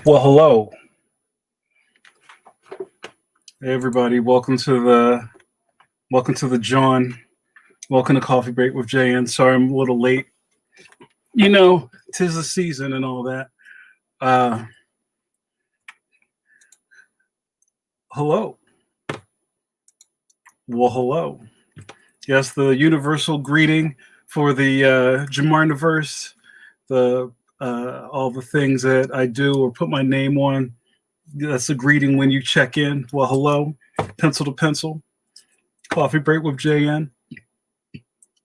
Well, hello, everybody. Welcome to the John. Welcome to Coffee Break with JN. Sorry, I'm a little late. You know, 'tis the season and all that. Uh, hello. Well, hello. Yes, the universal greeting for the Jamarniverse. The all the things that I do or put my name on. That's a greeting when you check in. Well, hello. Pencil to pencil. Coffee Break with JN.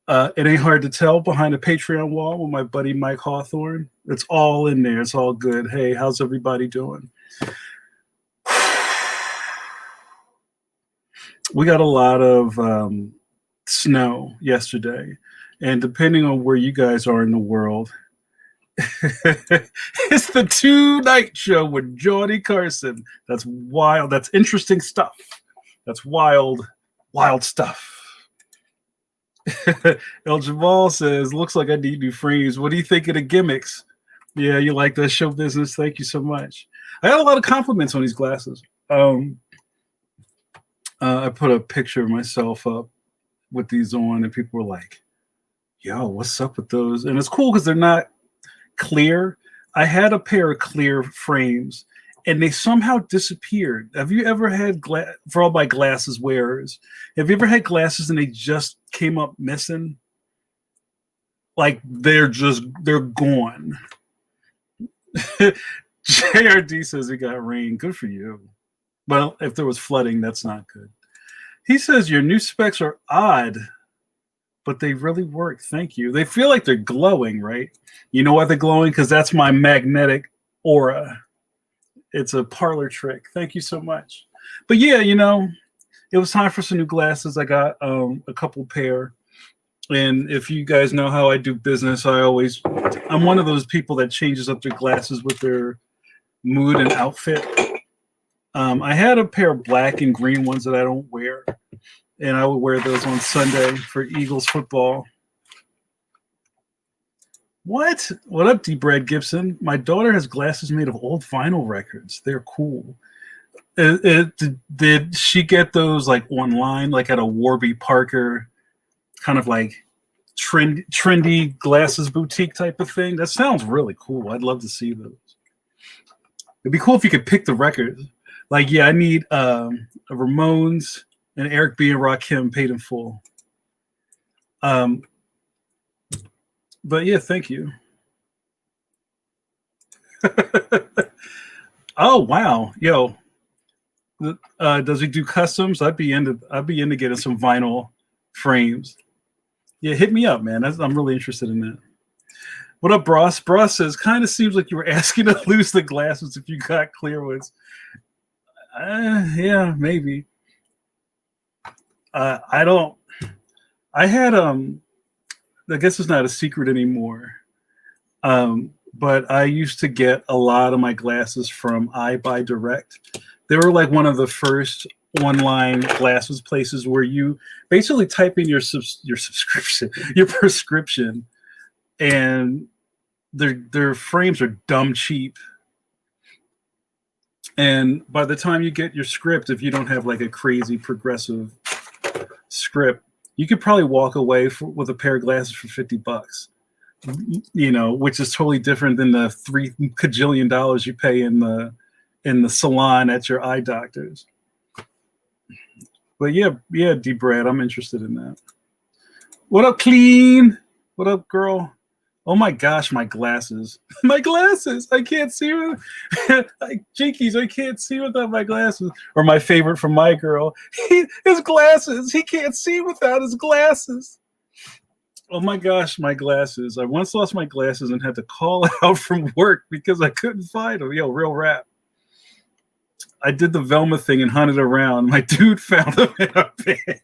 It ain't hard to tell behind the Patreon wall with my buddy Mike Hawthorne. It's all in there. It's all good. Hey, how's everybody doing? We got a lot of snow yesterday, and depending on where you guys are in the world, it's the two-night show with Johnny Carson. That's wild. That's interesting stuff. That's wild, wild stuff. El Jamal says, looks like I need new frames. What do you think of the gimmicks? Yeah, you like that show business? Thank you so much. I got a lot of compliments on these glasses. I put a picture of myself up with these on, and people were like, yo, what's up with those? And it's cool because they're not clear. I had a pair of clear frames, and they somehow disappeared. Have you ever had, for all my glasses wearers, have you ever had glasses and they just came up missing? Like they're gone. JRD says it got rain. Good for you. Well, if there was flooding, that's not good. He says your new specs are odd, but they really work. Thank you. They feel like they're glowing, right? You know why they're glowing? Because that's my magnetic aura. It's a parlor trick. Thank you so much. But yeah, you know, it was time for some new glasses. I got a couple pair. And if you guys know how I do business, I'm one of those people that changes up their glasses with their mood and outfit. I had a pair of black and green ones that I don't wear, and I would wear those on Sunday for Eagles football. What? What up, D. Brad Gibson? My daughter has glasses made of old vinyl records. They're cool. Did she get those like online, like at a Warby Parker, kind of like trendy glasses boutique type of thing? That sounds really cool. I'd love to see those. It'd be cool if you could pick the records. Like, yeah, I need a Ramones and Eric B. and Rakim paid in full. But yeah, thank you. Oh wow, yo, does he do customs? I'd be into getting some vinyl frames. Yeah, hit me up, man. I'm really interested in that. What up, Bros? Bros says, kind of seems like you were asking to lose the glasses if you got clear ones. Yeah, maybe. I don't. I had I guess it's not a secret anymore. But I used to get a lot of my glasses from iBuyDirect. They were like one of the first online glasses places where you basically type in your subscription, your prescription, and their frames are dumb cheap. And by the time you get your script, if you don't have like a crazy progressive script, you could probably walk away with a pair of glasses for $50. You know, which is totally different than the $3 kajillion you pay in the salon at your eye doctor's. But yeah, D. Brad, I'm interested in that. What up, Clean? What up, girl? Oh my gosh, my glasses. My glasses. I can't see with Jinkies, I can't see without my glasses. Or my favorite from my girl. His glasses. He can't see without his glasses. Oh my gosh, my glasses. I once lost my glasses and had to call out from work because I couldn't find them. Yo, real rap. I did the Velma thing and hunted around. My dude found them in a bed.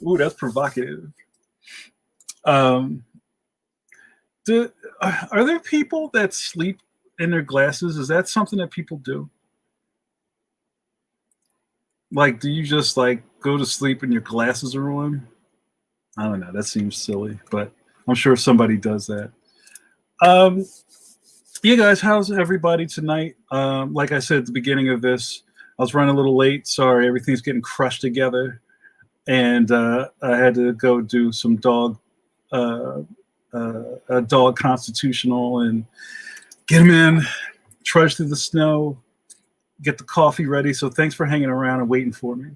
Ooh, that's provocative. Are there people that sleep in their glasses? Is that something that people do? Like, do you just like go to sleep and your glasses are on? I don't know. That seems silly, but I'm sure somebody does that. Yeah, guys, how's everybody tonight? Like I said at the beginning of this, I was running a little late. Sorry, everything's getting crushed together, and I had to go do some uh, a dog constitutional and get him in, trudge through the snow, get the coffee ready. So thanks for hanging around and waiting for me.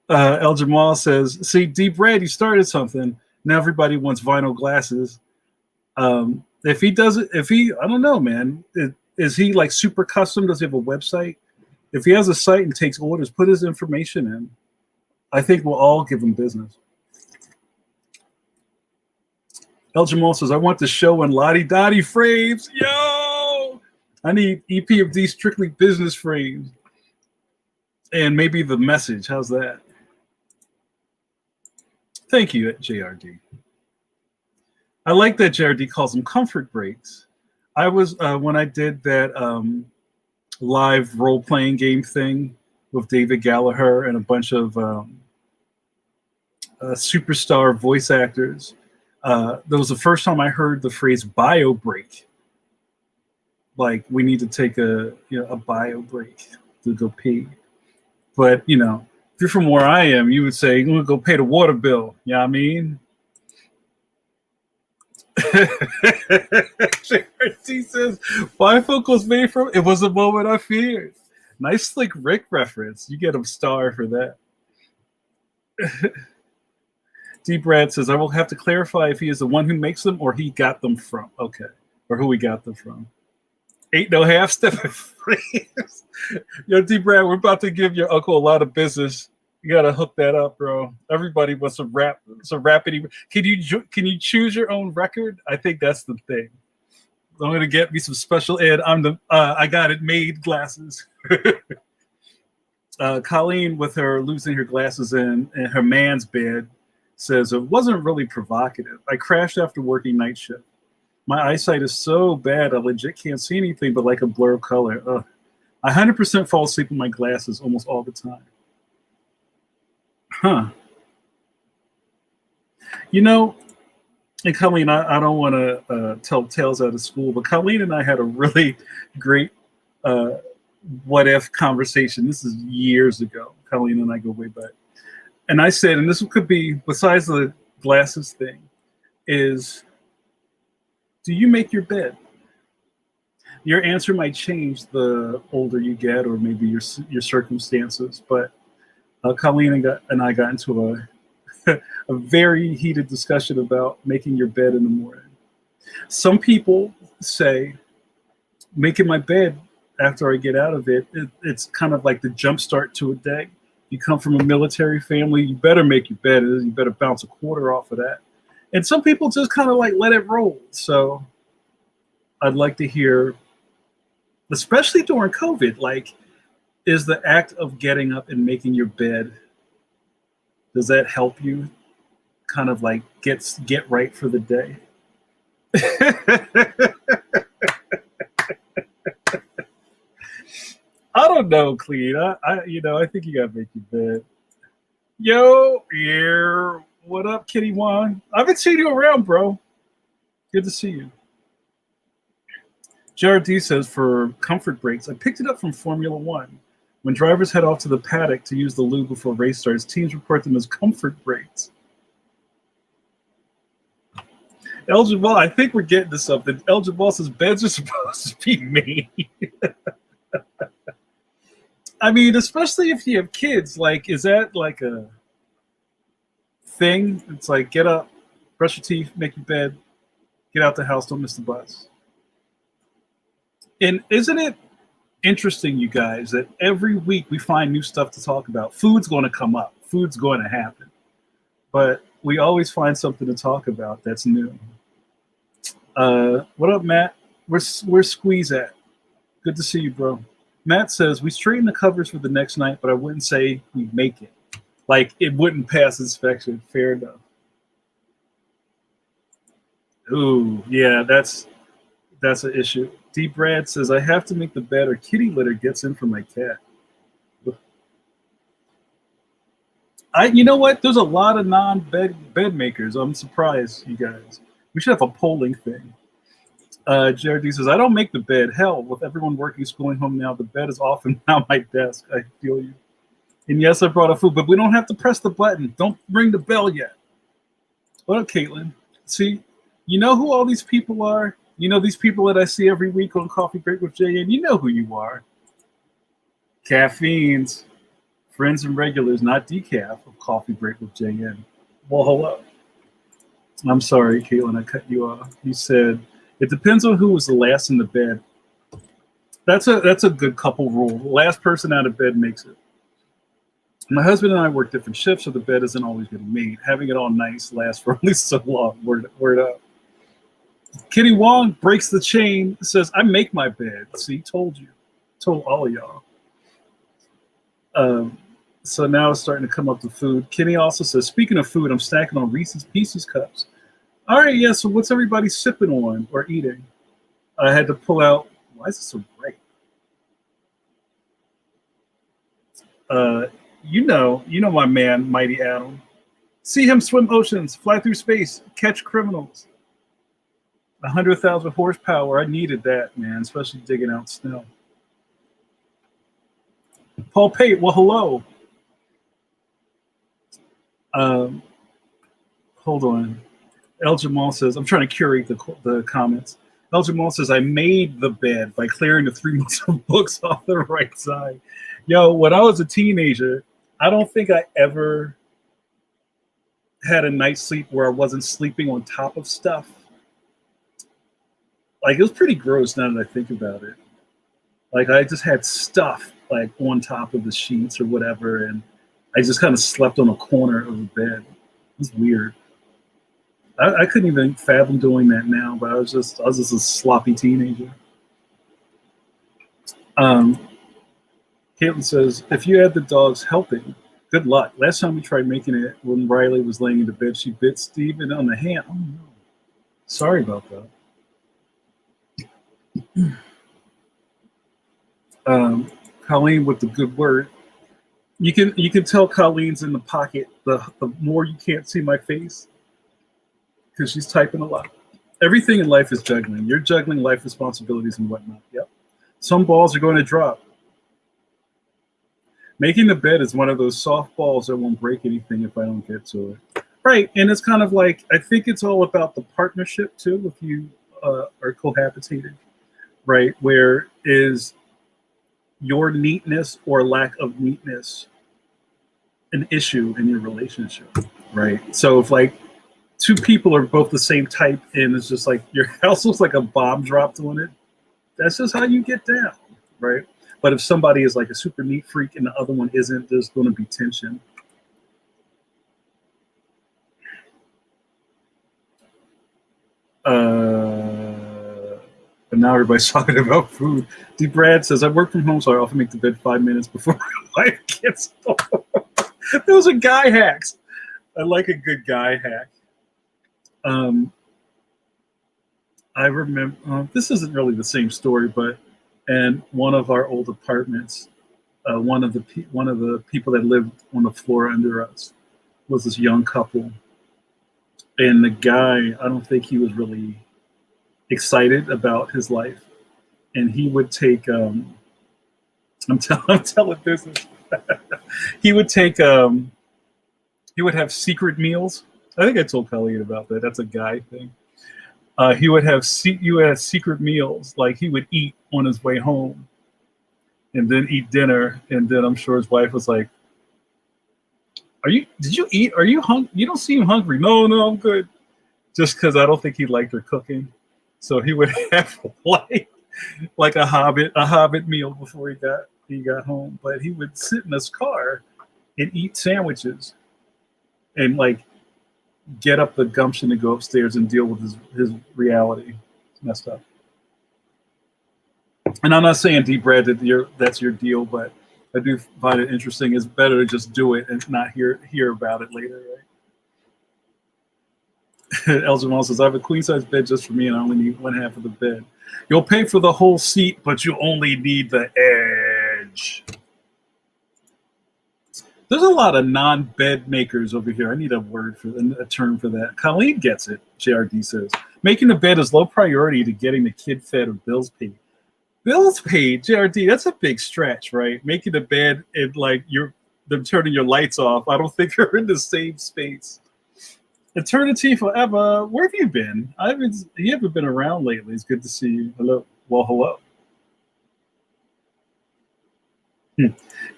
El Jamal says, "See, Deep Red, you started something. Now everybody wants vinyl glasses. If he does it, I don't know, man. Is he like super custom? Does he have a website? If he has a site and takes orders, put his information in. I think we'll all give him business." El Jamal says, "I want the show in Lottie Dottie frames. Yo, I need EPMD strictly business frames. And maybe the message. How's that?" Thank you, JRD. I like that JRD calls them comfort breaks. I was, when I did that live role-playing game thing with David Gallagher and a bunch of superstar voice actors, that was the first time I heard the phrase bio break. Like, we need to take a bio break to go pee. But, if you're from where I am, you would say, "I'm going to go pay the water bill." You know what I mean? He says, "Bifocals made from, it was a moment I feared." Nice Slick Rick reference. You get him star for that. Deep Brad says, "I will have to clarify if he is the one who makes them or he got them from." Okay. Or who we got them from. Ain't no half step frames. Yo, Deep Brad, we're about to give your uncle a lot of business. You gotta hook that up, bro. Everybody wants some rapidity. Can you choose your own record? I think that's the thing. I'm gonna get me some special ed. I got it made glasses. Colleen, with her losing her glasses in her man's bed, says, "It wasn't really provocative. I crashed after working night shift. My eyesight is so bad I legit can't see anything but like a blur of color. Ugh. I 100% fall asleep with my glasses almost all the time." Huh. And Colleen, I don't want to tell tales out of school, but Colleen and I had a really great what if conversation. This is years ago. Colleen and I go way back. And I said, and this could be, besides the glasses thing, is, do you make your bed? Your answer might change the older you get, or maybe your circumstances. But Colleen and I got into a very heated discussion about making your bed in the morning. Some people say, making my bed after I get out of it, it's kind of like the jump start to a day. You come from a military family, you better make your bed. You better bounce a quarter off of that. And some people just kind of like let it roll. So I'd like to hear, especially during COVID, like, is the act of getting up and making your bed, does that help you kind of like get right for the day? I don't know, Clean. I think you gotta make your bed. Yo, yeah. What up, Kitty Wan? I haven't seen you around, bro. Good to see you. JRD says, for comfort breaks, I picked it up from Formula One. When drivers head off to the paddock to use the lube before race starts, teams report them as comfort breaks. El Jabal, I think we're getting to something. El Jabal says beds are supposed to be made. I mean, especially if you have kids, like, is that like a thing? It's like, get up, brush your teeth, make your bed, get out the house, don't miss the bus. And isn't it interesting, you guys, that every week we find new stuff to talk about? Food's going to come up. Food's going to happen. But we always find something to talk about that's new. What up, Matt? Where's Squeeze at? Good to see you, bro. Matt says, we straighten the covers for the next night, but I wouldn't say we make it. Like, it wouldn't pass inspection. Fair enough. Ooh, yeah, that's an issue. Deep Brad says, I have to make the bed or kitty litter gets in for my cat. You know what? There's a lot of non-bed makers. I'm surprised, you guys. We should have a polling thing. Jared D says, I don't make the bed. Hell, with everyone working, schooling, home now, the bed is often on my desk. I feel you. And yes, I brought a food, but we don't have to press the button. Don't ring the bell yet. What up, Caitlin? See, you know who all these people are? You know these people that I see every week on Coffee Break with JN? You know who you are. Caffeines, friends and regulars, not decaf, of Coffee Break with JN. Well, hello. I'm sorry, Caitlin, I cut you off. You said, it depends on who was the last in the bed. That's a good couple rule. The last person out of bed makes it. My husband and I work different shifts, so the bed isn't always getting made. Having it all nice lasts for at least so long. Word up. Kitty Wong breaks the chain, says, I make my bed. See, told you. Told all of y'all. So now it's starting to come up to food. Kenny also says, speaking of food, I'm snacking on Reese's Pieces cups. All right, yeah, so what's everybody sipping on or eating? I had to pull out, why is this so bright? You know my man, Mighty Adam. See him swim oceans, fly through space, catch criminals. 100,000 horsepower. I needed that, man, especially digging out snow. Paul Pate, well, hello. Hold on. El Jamal says, I'm trying to curate the comments. El Jamal says, I made the bed by clearing the 3 months of books off the right side. Yo, when I was a teenager, I don't think I ever had a night's sleep where I wasn't sleeping on top of stuff. Like, it was pretty gross now that I think about it. Like, I just had stuff, like, on top of the sheets or whatever, and I just kind of slept on a corner of the bed. It was weird. I couldn't even fathom doing that now, but I was just a sloppy teenager. Caitlin says, if you had the dogs helping, good luck. Last time we tried making it when Riley was laying in the bed, she bit Steven on the hand. Oh no. Sorry about that. Colleen with the good word. You can tell Colleen's in the pocket the more you can't see my face, because she's typing a lot. Everything in life is juggling. You're juggling life responsibilities and whatnot. Yep. Some balls are going to drop. Making the bed is one of those soft balls that won't break anything if I don't get to it. Right. And it's kind of like, I think it's all about the partnership too, if you are cohabitating, right? Where is your neatness or lack of neatness an issue in your relationship, right? So if like two people are both the same type and it's just like your house looks like a bomb dropped on it, that's just how you get down, right? But if somebody is like a super neat freak and the other one isn't, there's going to be tension. But now everybody's talking about food. D. Brad says, I work from home, so I often make the bed 5 minutes before my wife gets home. Those are guy hacks. I like a good guy hack. I remember, this isn't really the same story, but in one of our old apartments, one of the people that lived on the floor under us was this young couple. And the guy, I don't think he was really excited about his life. And he would take, I'm telling business. He would take, he would have secret meals. I think I told Colleen about that. That's a guy thing. He would have secret meals, like he would eat on his way home and then eat dinner. And then I'm sure his wife was like, did you eat? Are you hungry? You don't seem hungry. No, I'm good. Just because I don't think he liked her cooking. So he would have like a hobbit meal before he got home. But he would sit in his car and eat sandwiches and like get up the gumption to go upstairs and deal with his reality. It's messed up. And I'm not saying, D. Brad, that that's your deal, but I do find it interesting. It's better to just do it and not hear about it later, right? El Jamal says, I have a queen-size bed just for me, and I only need one half of the bed. You'll pay for the whole seat, but you only need the edge. There's a lot of non-bed makers over here. I need a term for that. Colleen gets it. JRD says making the bed is low priority to getting the kid fed or bills paid. Bills paid, JRD. That's a big stretch, right? Making the bed and like them turning your lights off. I don't think you're in the same space. Eternity forever. Where have you been? You haven't been around lately. It's good to see you. Hello. Well, hello.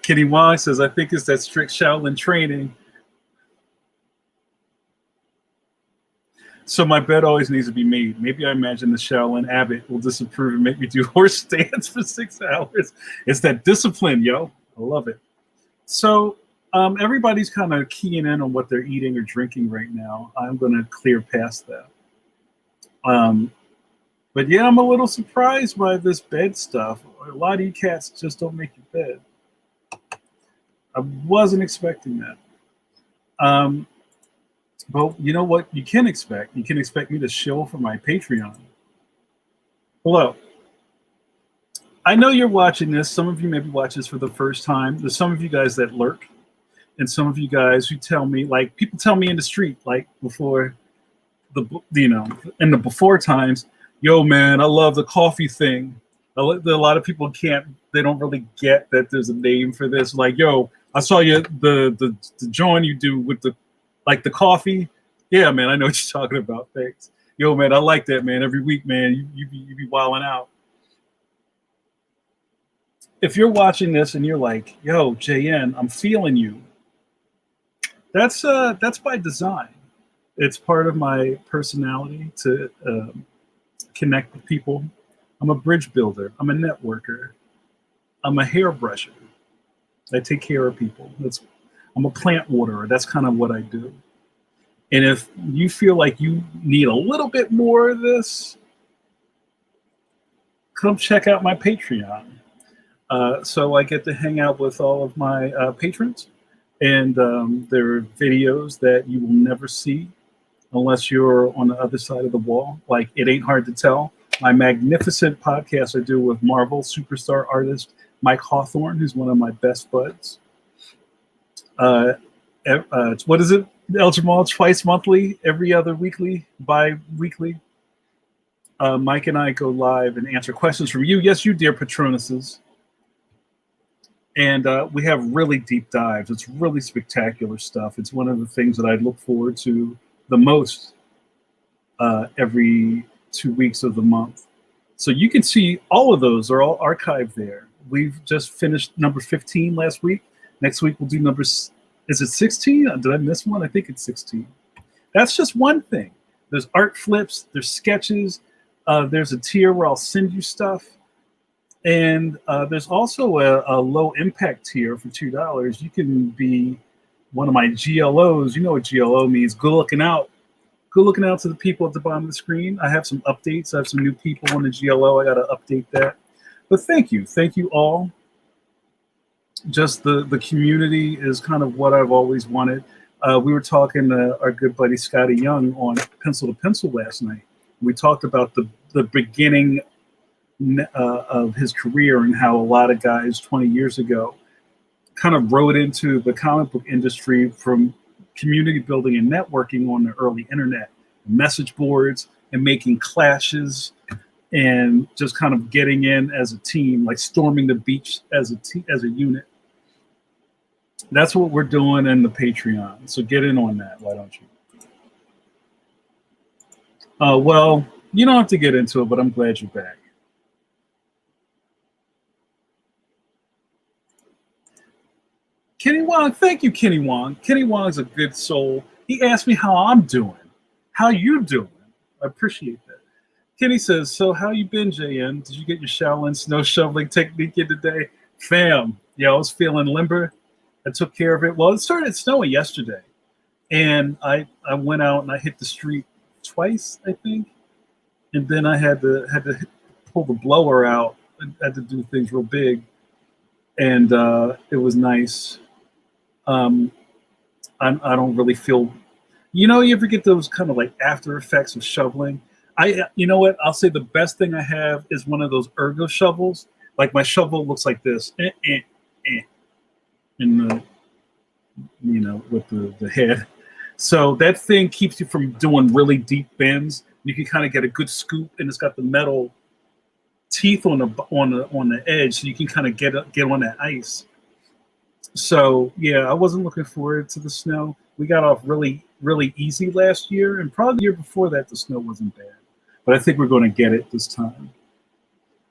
Kitty Wong says, I think it's that strict Shaolin training. So my bed always needs to be made. Maybe I imagine the Shaolin abbot will disapprove and make me do horse stance for 6 hours. It's that discipline, yo. I love it. So everybody's kind of keying in on what they're eating or drinking right now. I'm going to clear past that. But yeah, I'm a little surprised by this bed stuff. A lot of you cats just don't make your bed. I wasn't expecting that. But you know what you can expect? You can expect me to shill for my Patreon. Hello. I know you're watching this. Some of you maybe watch this for the first time. There's some of you guys that lurk. And some of you guys who tell me, like people tell me in the street, like before in the before times, yo, man, I love the coffee thing. A lot of people they don't really get that there's a name for this. Like, yo, I saw you, the joint you do with the coffee. Yeah, man, I know what you're talking about. Thanks. Yo, man, I like that, man. Every week, man, you be wilding out. If you're watching this and you're like, yo, JN, I'm feeling you. That's by design. It's part of my personality to connect with people. I'm a bridge builder. I'm a networker. I'm a hairbrusher. I take care of people. I'm a plant waterer. That's kind of what I do. And if you feel like you need a little bit more of this, come check out my Patreon. So I get to hang out with all of my patrons. And there are videos that you will never see unless you're on the other side of the wall. Like It Ain't Hard to Tell, my magnificent podcast I do with Marvel superstar artist Mike Hawthorne, who's one of my best buds. What is it, El Jamal? Twice monthly, every other weekly, bi-weekly. Mike and I go live and answer questions from you. Yes, you dear Patronuses. And we have really deep dives. It's really spectacular stuff. It's one of the things that I look forward to the most every 2 weeks of the month. So you can see all of those are all archived there. We've just finished number 15 last week. Next week we'll do is it 16? Did I miss one? I think it's 16. That's just one thing. There's art flips, there's sketches, there's a tier where I'll send you stuff. And there's also a low impact tier for $2. You can be one of my GLOs. You know what GLO means. Good looking out. Good looking out to the people at the bottom of the screen. I have some updates. I have some new people on the GLO. I got to update that. But thank you. Thank you all. Just the community is kind of what I've always wanted. We were talking to our good buddy Scotty Young on Pencil to Pencil last night. We talked about the beginning of his career and how a lot of guys 20 years ago kind of rode into the comic book industry from community building and networking on the early internet, message boards, and making clashes and just kind of getting in as a team, like storming the beach as a unit. That's what we're doing in the Patreon. So get in on that, why don't you? Well, you don't have to get into it, but I'm glad you're back. Kenny Wong, thank you, Kenny Wong. Kenny Wong's a good soul. He asked me how I'm doing. How you doing? I appreciate that. Kenny says, so how you been, JN? Did you get your Shaolin snow shoveling technique in today? Fam, yeah, I was feeling limber. I took care of it. Well, it started snowing yesterday. And I went out and I hit the street twice, I think. And then I had to pull the blower out. I had to do things real big. And it was nice. I don't really feel, you ever get those kind of like after effects of shoveling? You know what? I'll say the best thing I have is one of those ergo shovels. Like my shovel looks like this. And with the head. So that thing keeps you from doing really deep bends. You can kind of get a good scoop, and it's got the metal teeth on the edge, so you can kind of get on that ice. So yeah, I wasn't looking forward to the snow. We got off really easy last year, and probably the year before that the snow wasn't bad. But I think we're going to get it this time.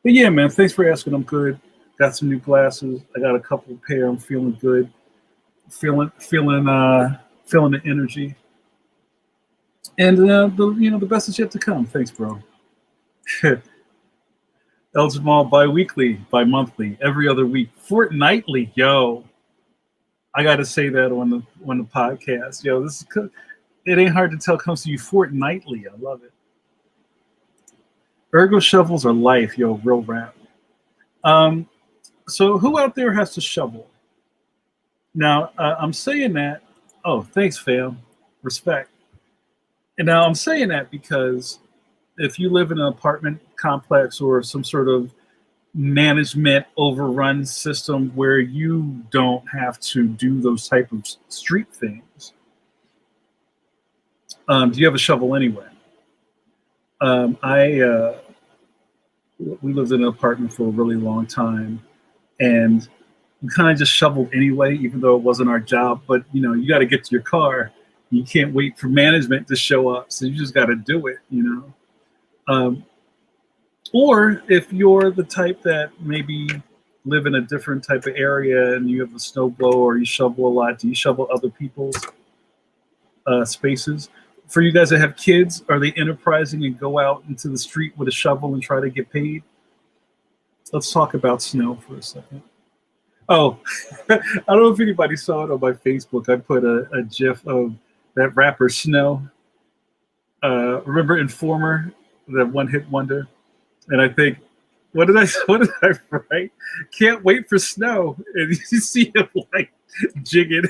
But yeah, man, thanks for asking. I'm good. Got some new glasses. I got a couple of pair. I'm feeling good. Feeling the energy. And the best is yet to come. Thanks, bro. El Jamal, bi-weekly, bi-monthly, every other week, fortnightly. Yo, I got to say that on the podcast. Yo, it ain't hard to tell. Comes to you fortnightly. I love it. Ergo shovels are life. Yo, real rap. So who out there has to shovel? Now I'm saying that. Oh, thanks, fam. Respect. And now I'm saying that because if you live in an apartment complex or some sort of management overrun system where you don't have to do those type of street things, do you have a shovel anyway? We lived in an apartment for a really long time, and we kind of just shoveled anyway, even though it wasn't our job. But you got to get to your car. You can't wait for management to show up, so you just got to do it. Or if you're the type that maybe live in a different type of area and you have a snow blower or you shovel a lot, do you shovel other people's spaces? For you guys that have kids, are they enterprising and go out into the street with a shovel and try to get paid? Let's talk about snow for a second. Oh, I don't know if anybody saw it on my Facebook. I put a GIF of that rapper Snow. Remember Informer, that one-hit wonder? And I think, what did I write? Can't wait for snow. And you see him like jigging.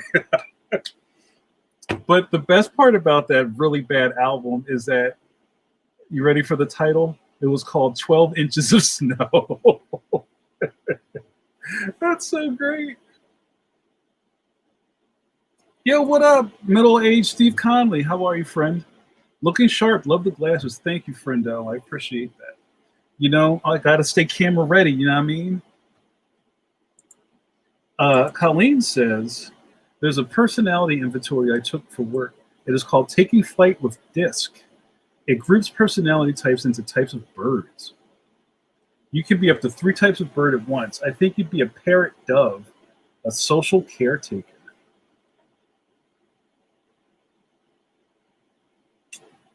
But the best part about that really bad album is that, you ready for the title? It was called 12 Inches of Snow. That's so great. Yo, what up? Middle-aged Steve Conley. How are you, friend? Looking sharp. Love the glasses. Thank you, friendo. I appreciate that. I got to stay camera ready. You know what I mean? Colleen says, there's a personality inventory I took for work. It is called Taking Flight with DISC. It groups personality types into types of birds. You can be up to 3 types of bird at once. I think you'd be a parrot dove, a social caretaker.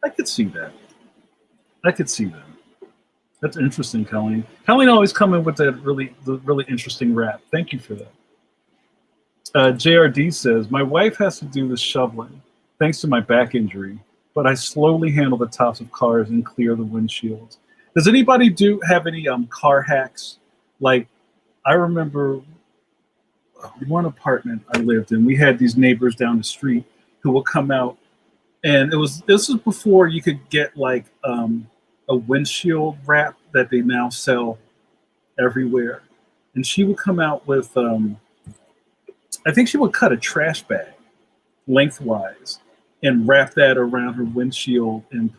I could see that. That's interesting, Colleen. Colleen always coming with the really interesting rap. Thank you for that. JRD says, my wife has to do the shoveling thanks to my back injury, but I slowly handle the tops of cars and clear the windshields. Does anybody have any car hacks? Like, I remember one apartment I lived in, we had these neighbors down the street who would come out, and this was before you could get like a windshield wrap that they now sell everywhere. And she would come out with, I think she would cut a trash bag lengthwise and wrap that around her windshield and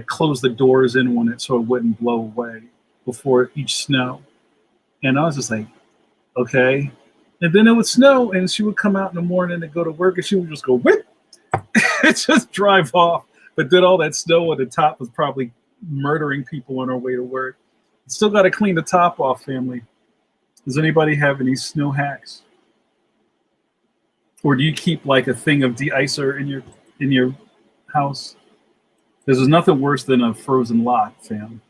close the doors in on it so it wouldn't blow away before each snow. And I was just like, okay. And then it would snow and she would come out in the morning to go to work and she would just go whip and just drive off. But then all that snow on the top was probably murdering people on our way to work. Still got to clean the top off, family. Does anybody have any snow hacks? Or do you keep like a thing of de-icer in your house? There's nothing worse than a frozen lot, fam.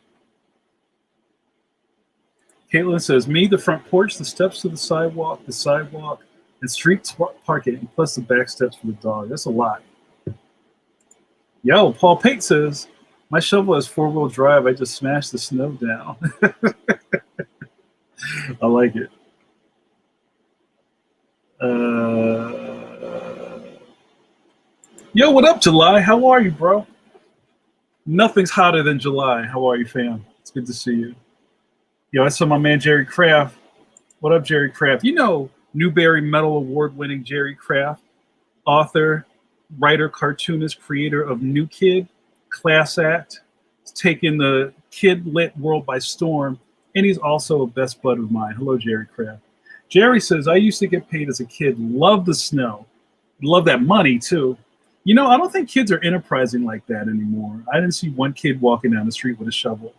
Caitlin says, me, the front porch, the steps to the sidewalk, and street parking, plus the back steps for the dog. That's a lot. Yo, Paul Pate says, my shovel has 4-wheel drive. I just smashed the snow down. I like it. Yo, what up, July? How are you, bro? Nothing's hotter than July. How are you, fam? It's good to see you. Yo, I saw my man Jerry Kraft. What up, Jerry Kraft? Newbery Medal Award-winning Jerry Craft, author, writer, cartoonist, creator of New Kid, Class Act, he's taken the kid lit world by storm, and he's also a best bud of mine. Hello, Jerry Craft. Jerry says, I used to get paid as a kid, love the snow, love that money too. You know, I don't think kids are enterprising like that anymore. I didn't see one kid walking down the street with a shovel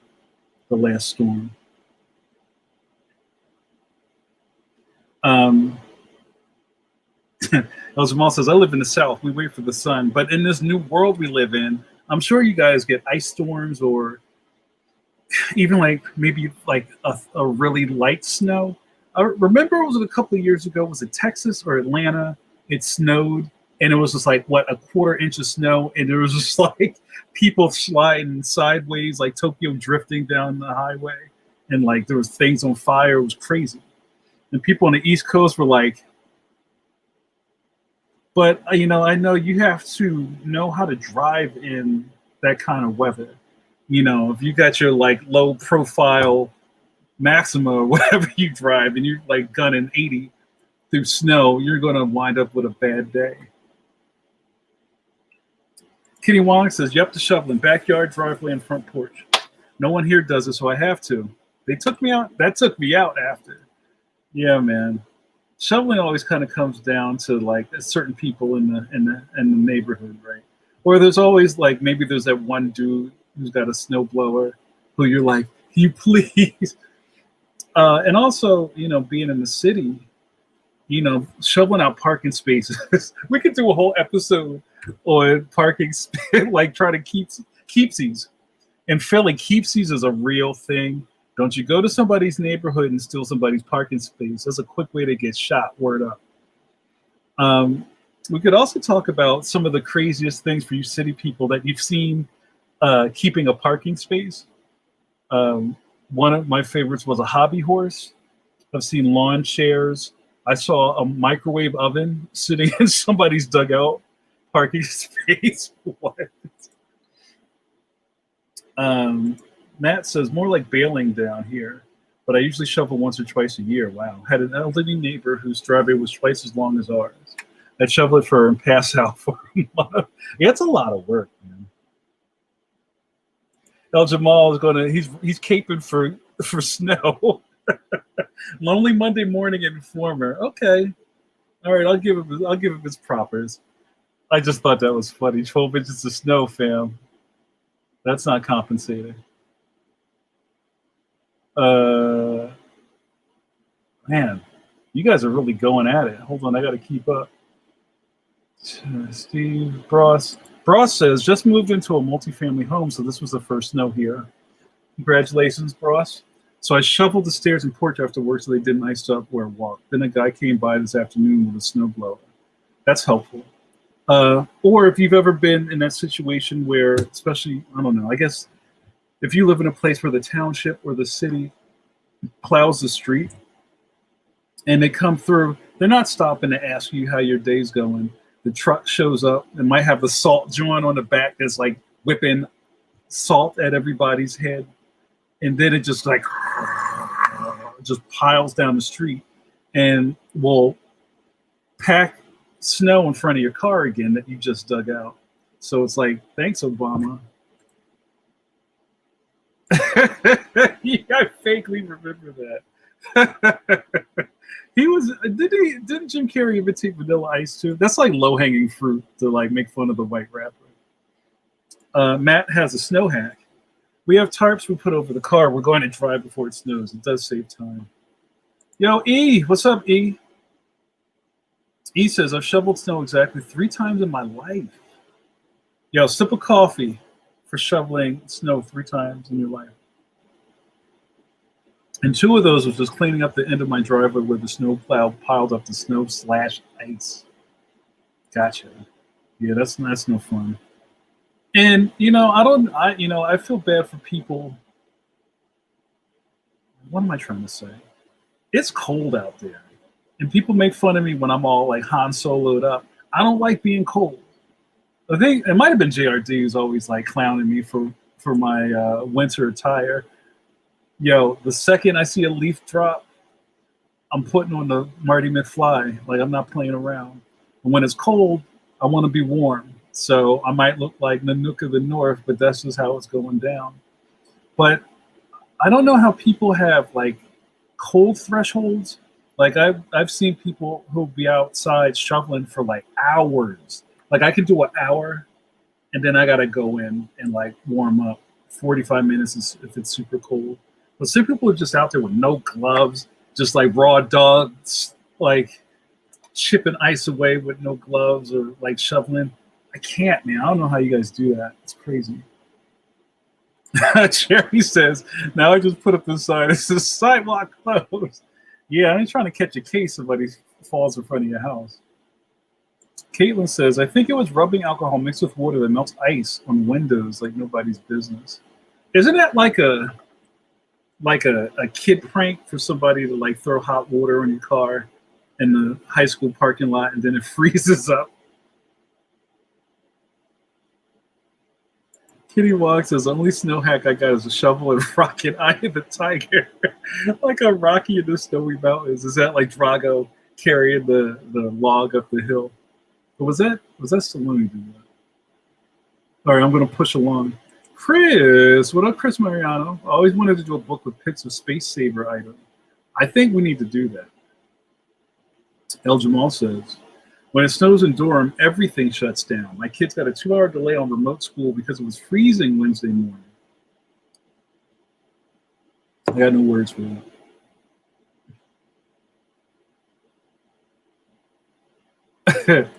the last storm. El Jamal says, I live in the South. We wait for the sun. But in this new world we live in, I'm sure you guys get ice storms or even like maybe like a really light snow. I remember it was a couple of years ago, was it Texas or Atlanta? It snowed and it was just like, what, a quarter inch of snow. And there was just like people sliding sideways, like Tokyo drifting down the highway. And like there was things on fire. It was crazy. And people on the East Coast were like, but, you know, I know you have to know how to drive in that kind of weather. You know, if you got your like low profile Maxima or whatever you drive and you're like gunning 80 through snow, you're going to wind up with a bad day. Kenny Wong says, yep, the shoveling, backyard, driveway, and front porch. No one here does it, so I have to. They took me out. That took me out after. Yeah, man. Shoveling always kind of comes down to like certain people in the neighborhood, right? Or there's always like maybe there's that one dude who's got a snowblower who you're like, you please. And also, you know, being in the city, you know, shoveling out parking spaces. We could do a whole episode on parking, like try to keepsies. In Philly, keepsies is a real thing. Don't you go to somebody's neighborhood and steal somebody's parking space. That's a quick way to get shot, word up. We could also talk about some of the craziest things for you city people that you've seen keeping a parking space. One of my favorites was a hobby horse. I've seen lawn chairs. I saw a microwave oven sitting in somebody's dugout parking space. What? Matt says, more like bailing down here, but I usually shovel once or twice a year. Wow. Had an elderly neighbor whose driveway was twice as long as ours. I'd shovel it for her and pass out for a month. Yeah, it's a lot of work, man. El Jamal is he's caping for snow. Lonely Monday Morning Informer. Okay. All right, I'll give him his propers. I just thought that was funny. 12 inches of snow, fam. That's not compensating. Man, you guys are really going at it. Hold on, I got to keep up. Steve Bross says, just moved into a multifamily home, so this was the first snow here. Congratulations, Bross. So I shoveled the stairs and porch after work so they didn't ice up where I walked. Then a guy came by this afternoon with a snowblower. That's helpful. Or if you've ever been in that situation where, especially, I don't know, I guess if you live in a place where the township or the city plows the street and they come through, they're not stopping to ask you how your day's going. The truck shows up and might have the salt joint on the back that's like whipping salt at everybody's head. And then it just like just piles down the street and will pack snow in front of your car again that you just dug out. So it's like, thanks, Obama. Yeah, I vaguely remember that. Didn't Jim Carrey imitate Vanilla Ice too? That's like low-hanging fruit to like make fun of the white rapper. Matt has a snow hack. We have tarps we put over the car. We're going to drive before it snows. It does save time. Yo, E, what's up, E? E says, I've shoveled snow exactly 3 times in my life. Yo, sip of coffee for shoveling snow 3 times in your life. And 2 of those was just cleaning up the end of my driveway where the snow plow piled up the snow/ice. Gotcha. Yeah, that's no fun. And I feel bad for people. What am I trying to say? It's cold out there. And people make fun of me when I'm all like Han Soloed up. I don't like being cold. I think it might have been JRD who's always like clowning me for my winter attire. Yo, the second I see a leaf drop, I'm putting on the Marty McFly. Like I'm not playing around. And when it's cold, I want to be warm. So I might look like Nanook of the North, but that's just how it's going down. But I don't know how people have like cold thresholds. Like I've seen people who'll be outside shoveling for like hours. Like I could do an hour, and then I gotta go in and like warm up. 45 minutes is if it's super cold. But some people are just out there with no gloves, just like raw dogs, like chipping ice away with no gloves or like shoveling. I can't, man. I don't know how you guys do that. It's crazy. Jerry says, now I just put up the sign. It says sidewalk closed. Yeah, I ain't trying to catch a case somebody falls in front of your house. Caitlin says, I think it was rubbing alcohol mixed with water that melts ice on windows like nobody's business. Isn't that like a kid prank for somebody to like throw hot water on your car in the high school parking lot and then it freezes up? Kitty Walk says, only snow hack I got is a shovel and rocket Eye of the Tiger. Like a Rocky in the Snowy Mountains. Is that like Drago carrying the log up the hill? But was that Stallone doing that? All right, I'm going to push along. Chris, what up, Chris Mariano? I always wanted to do a book with pics of Space Saver items. I think we need to do that. El Jamal says, when it snows in Durham, everything shuts down. My kids got a 2-hour delay on remote school because it was freezing Wednesday morning. I got no words for that.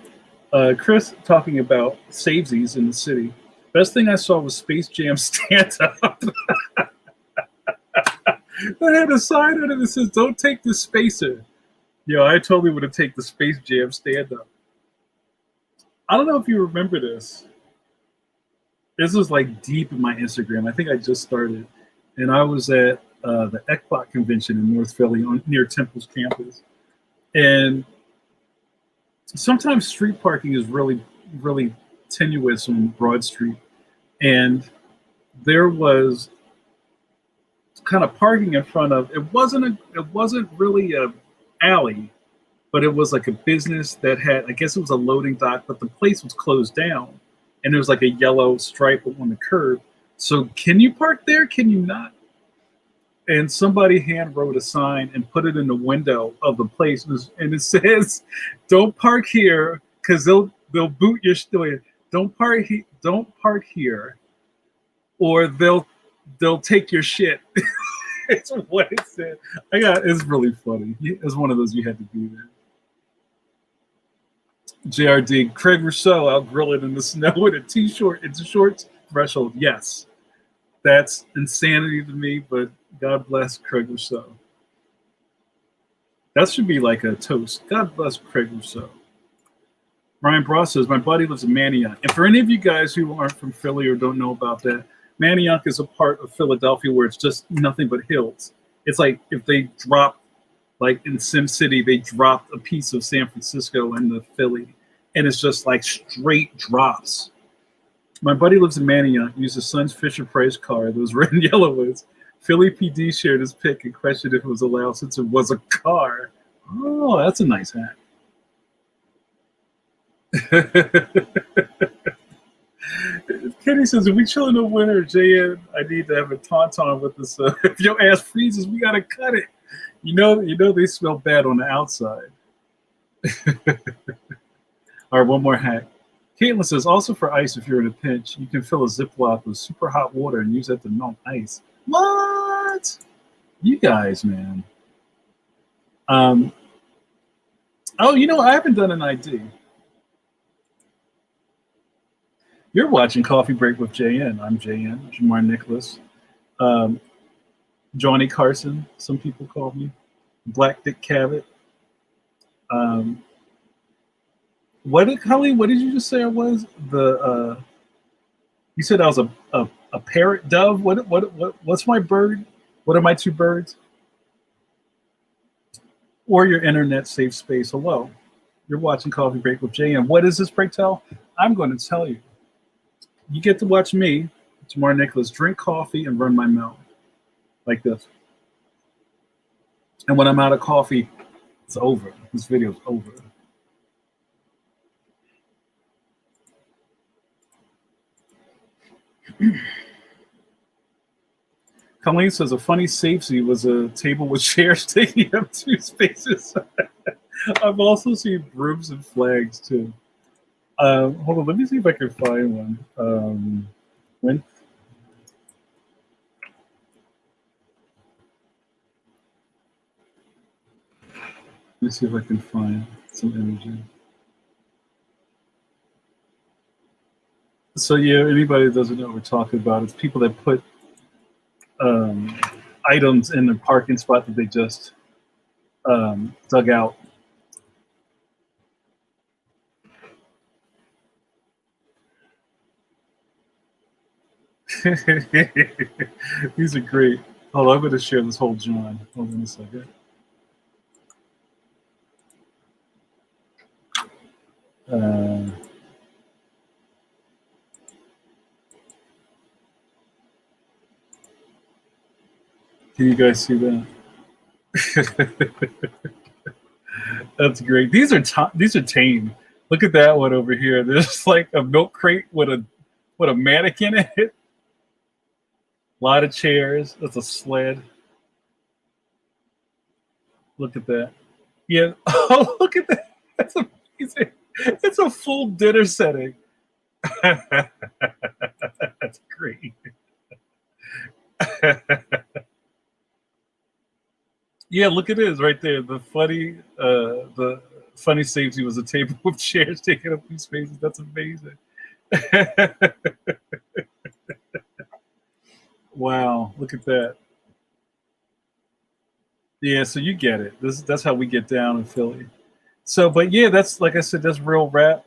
Chris talking about savesies in the city. Best thing I saw was Space Jam Stand Up. They had a sign on it that says, don't take the spacer. Yo, I totally would have taken the Space Jam Stand Up. I don't know if you remember this. This was like deep in my Instagram. I think I just started. And I was at the ECBOT convention in North Philly near Temple's campus. And sometimes street parking is really, really tenuous on Broad Street. And there was kind of parking in front of, it wasn't really a alley, but it was like a business that had, I guess it was a loading dock, but the place was closed down and there was like a yellow stripe on the curb. So can you park there? Can you not? And somebody hand wrote a sign and put it in the window of the place, and it says, "Don't park here because they'll boot your store. Don't park here, or they'll take your shit." It's what it said. It's really funny. It's one of those you had to be there. JRD, Craig Rousseau out grilling in the snow with a t-shirt. It's a shorts threshold. Yes, that's insanity to me, but God bless Craig Rousseau. That should be like a toast. God bless Craig Rousseau. Ryan Bross says, my buddy lives in Manayunk. And for any of you guys who aren't from Philly or don't know about that, Manayunk is a part of Philadelphia where it's just nothing but hills. It's like if they drop, like in Sim City, they dropped a piece of San Francisco into Philly. And it's just like straight drops. My buddy lives in Manayunk, used his son's Fisher Price car, those red and yellow ones. Philly PD shared his pic and questioned if it was allowed since it was a car. Oh, that's a nice hat. Kenny says, if we chill in the winter, JN, I need to have a tauntaun with this. If your ass freezes, we got to cut it. You know they smell bad on the outside. All right, one more hack. Caitlin says, also for ice, if you're in a pinch, you can fill a Ziploc with super hot water and use that to melt ice. What? You guys, man. Oh, I haven't done an ID. You're watching Coffee Break with JN. I'm JN, Jamar Nicholas. Johnny Carson, some people call me. Black Dick Cavett. What did you just say I was? You said I was a parrot dove? What's my bird? What are my two birds? Or your internet safe space. Hello. You're watching Coffee Break with JN. What is this, pray tell? I'm going to tell you. You get to watch me, Jamar Nicholas, drink coffee and run my mouth like this. And when I'm out of coffee, It's over. This video's over. Colleen says a funny safety was a table with chairs taking up 2 spaces. I've also seen brooms and flags too. Hold on, let me see if I can find one. When? Let me see if I can find some images. So yeah, anybody that doesn't know what we're talking about, it's people that put items in the parking spot that they just dug out. These are great. Hold on, I'm going to share this whole John. Hold on a second. Can you guys see that? That's great. These are tame. Look at that one over here. There's like a milk crate with a mannequin in it. A lot of chairs. That's a sled. Look at that. Yeah. Oh, look at that. That's amazing. It's a full dinner setting. That's great. Yeah, look at this right there. The funny safety was a table with chairs taking up 2 spaces. That's amazing. Wow, look at that. Yeah, so you get it. That's how we get down in Philly. So, but yeah, that's like I said, that's real rap.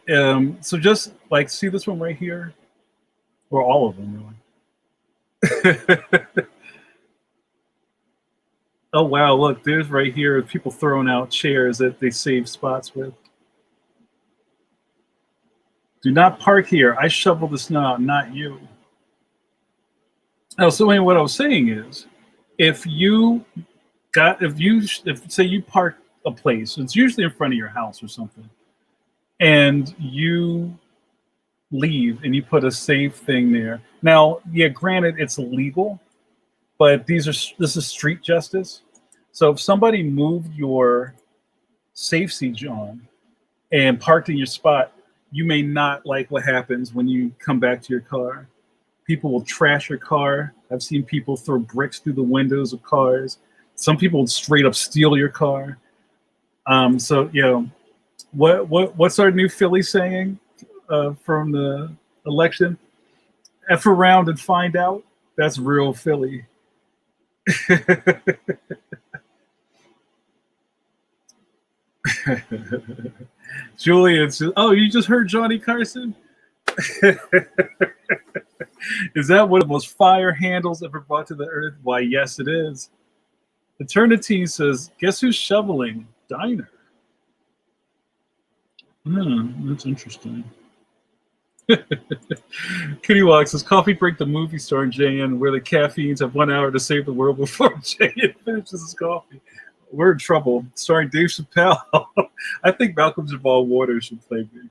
So just like see this one right here, or all of them really. Oh wow, look, there's right here people throwing out chairs that they save spots with. Do not park here. I shovel the snow out, not you. Oh, so anyway, what I was saying is, if say you park a place, it's usually in front of your house or something, and you leave and you put a safe thing there. Now, yeah, granted, it's illegal, but this is street justice. So if somebody moved your safe seat, John, and parked in your spot, you may not like what happens when you come back to your car. People will trash your car. I've seen people throw bricks through the windows of cars. Some people straight up steal your car. So you know, what's our new Philly saying from the election? F around and find out. That's real Philly. Julian says, "Oh, you just heard Johnny Carson? Is that one of the most fire handles ever brought to the earth? Why, yes, it is." Eternity says, "Guess who's shoveling? Diner." That's interesting. Kitty Walk says, "Coffee break the movie starring JN, where the caffeines have 1 hour to save the world before JN finishes his coffee. We're in trouble." Starring Dave Chappelle. I think Malcolm Jamal Warner should play me.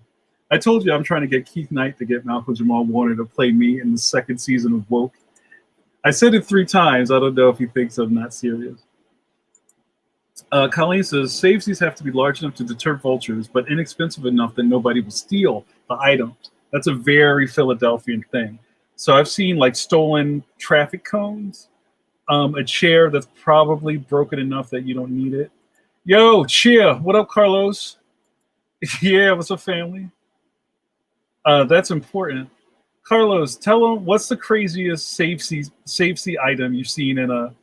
I told you I'm trying to get Keith Knight to get Malcolm Jamal Warner to play me in the 2nd season of Woke. I said it 3 times. I don't know if he thinks I'm not serious. Colleen says, safeties have to be large enough to deter vultures, but inexpensive enough that nobody will steal the items. That's a very Philadelphian thing. So I've seen like stolen traffic cones, a chair that's probably broken enough that you don't need it. Yo, cheer. What up, Carlos? Yeah, what's up, family? That's important. Carlos, tell them what's the craziest safety item you've seen in a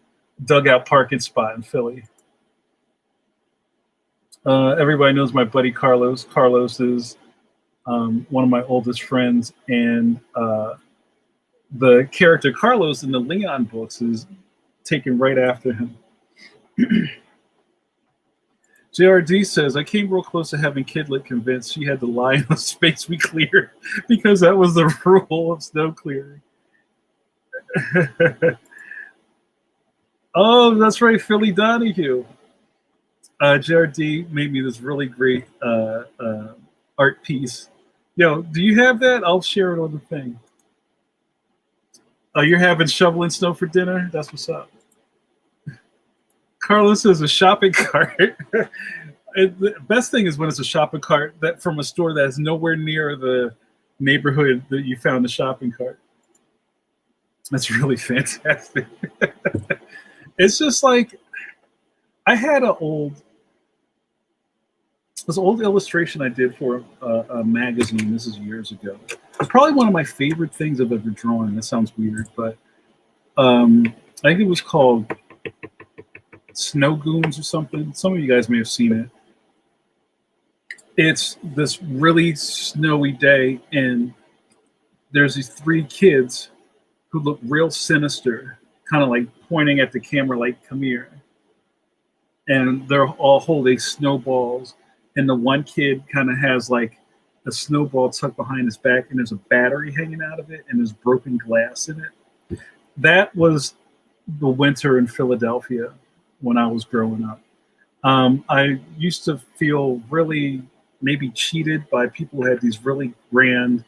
dugout parking spot in Philly. Everybody knows my buddy Carlos. Carlos is one of my oldest friends, and the character Carlos in the Leon books is taken right after him. JRD says, I came real close to having Kidlet convinced she had to lie in the space we cleared because that was the rule of snow clearing. Oh, that's right, Philly Donahue. JRD made me this really great art piece. Yo, do you have that? I'll share it on the thing. Oh, you're having shoveling snow for dinner? That's what's up. Carlos says a shopping cart. The best thing is when it's a shopping cart that from a store that is nowhere near the neighborhood that you found the shopping cart. That's really fantastic. It's just like I had this old illustration I did for a magazine. This is years ago. It's probably one of my favorite things I've ever drawn. That sounds weird, but I think it was called Snow Goons or something. Some of you guys may have seen it. It's this really snowy day, and there's these three kids who look real sinister, kind of like pointing at the camera like, come here. And they're all holding snowballs. And the one kid kind of has like a snowball tucked behind his back, and there's a battery hanging out of it, and there's broken glass in it. That was the winter in Philadelphia when I was growing up. I used to feel really maybe cheated by people who had these really grand